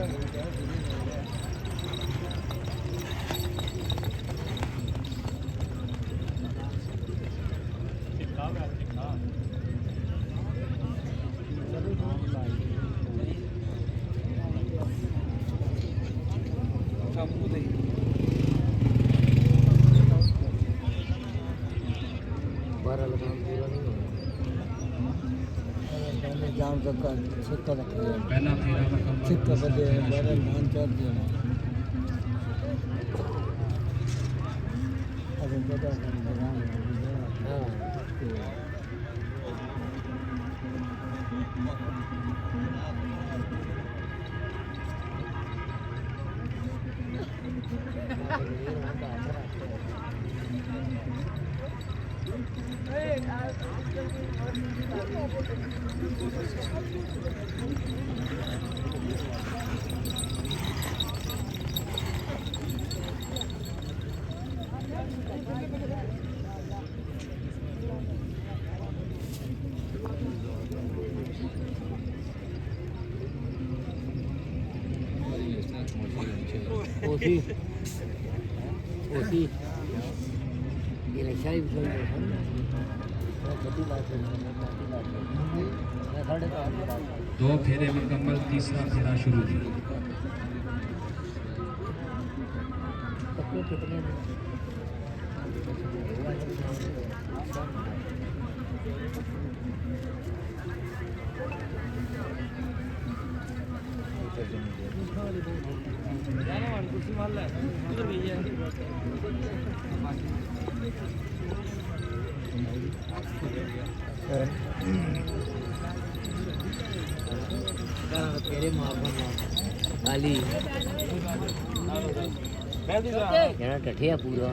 पहला फेरा दो फेरे मुकम्मल, तीसरा फेरा शुरू। टठिया पूरा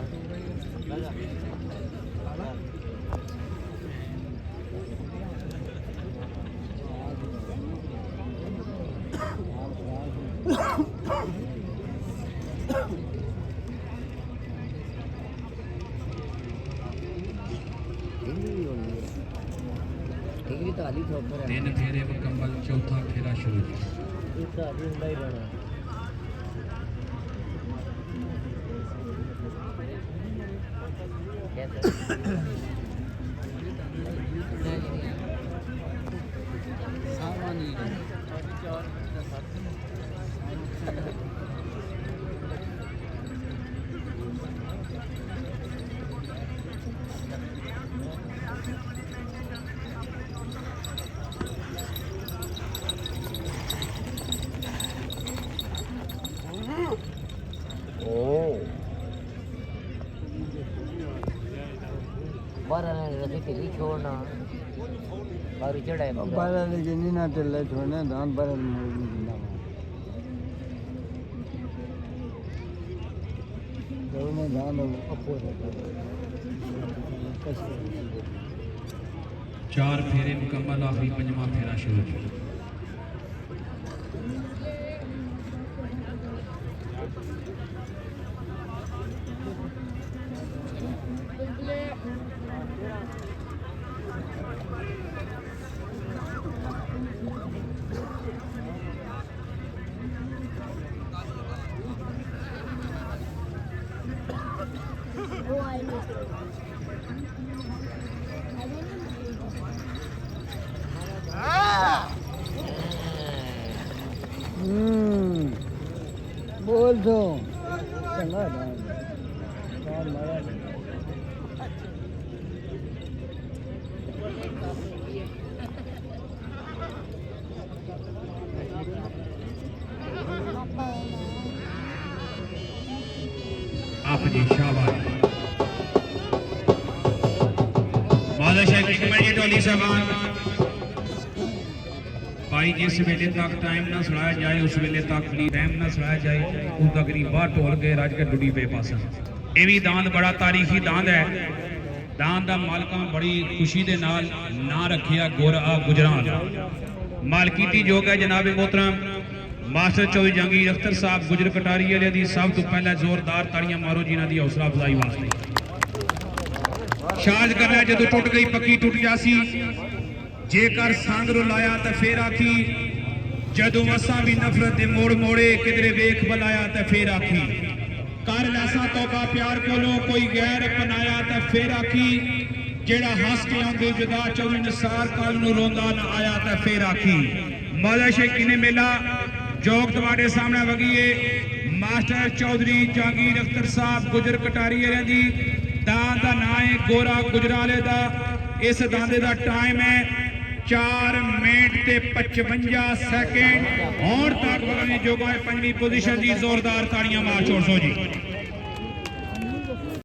तीन फेरे मुकम्मल, चौथा फेरा शुरू। छोड़ना बारू चढ़ाए बारा लेकिन ना टेले छोड़ना धान बारा में धान अपो चार फेरे मुकम्मल, आखिरी पंजवा फेरा शुरू। बोल दो आप जी शाबाश। बादशाह की कमेटी टोली साहबान भाई जिस वेले तक टाइम ना सुनाया जाए उस वेले तक टाइम ना सुनाया जाए उस तक बाहर ढोल के रज के डुडी पे पासा। ये भी दांद बड़ा तारीखी दांद है। दांद का मालकां बड़ी खुशी के नाल ना रखिया गुजरान मालकीती योग है जनाब मोहतरम मास्टर चौधरी जहांगीर अख्तर साहब गुजर कटारी वाले दी सब तो पहले जोरदार ताड़ियां मारो जिन्हां दी हौसला अफजाई वास्ते। शाज करना जो टुट गई पक्की टुट जासी जेकर सांग रो लाया तो फिर आखी ਜਦੋਂ ਅਸਾਂ ਵੀ ਨਫ਼ਰਤ ਦੇ ਮੋੜ ਮੋੜੇ ਕਿਧਰੇ ਵੇਖ ਬਲਾਇਆ ਤੇ ਫੇਰ ਆਖੀ ਕਰ ਲੈਸਾ ਤੋਬਾ ਪਿਆਰ ਕੋਲੋਂ ਕੋਈ ਗੈਰ ਅਪਣਾਇਆ ਤੇ ਫੇਰ ਆਖੀ ਜਿਹੜਾ ਹੱਸ ਕੇ ਆਉਂਦੇ ਜੁਦਾ ਚੌਧਰੀ ਨਿਸਾਰ ਕੱਲ ਨੂੰ ਰੋਂਦਾ ਨਾ ਆਇਆ ਤੇ ਫੇਰ ਆਖੀ ਮੌਲਾ ਸ਼ੇਖੀ ਨੇ ਮੇਲਾ ਜੋਗ ਤੁਹਾਡੇ ਸਾਹਮਣੇ ਵਗੀਏ ਮਾਸਟਰ ਚੌਧਰੀ ਜਹਾਂਗੀਰ ਅਖਤਰ ਸਾਹਿਬ ਗੁਜਰ ਕਟਾਰੀ ਵਾਲਿਆਂ ਦੀ ਦਾਨ ਦਾ ਨਾਂ ਹੈ ਗੋਰਾ ਗੁਜਰਾਲੇ ਦਾ ਇਸ ਦਾਂਦੇ ਦਾ ਟਾਈਮ ਹੈ 4 ਮਿੰਟ ਤੇ 55 ਸੈਕਿੰਡ ਹੁਣ ਤੱਕ ਬਗਲ ਜੋਗਾ 5ਵੀਂ ਪੋਜੀਸ਼ਨ ਦੀ ਜ਼ੋਰਦਾਰ ਤਾੜੀਆਂ ਮਾਰ ਛੋੜ ਸੋ ਜੀ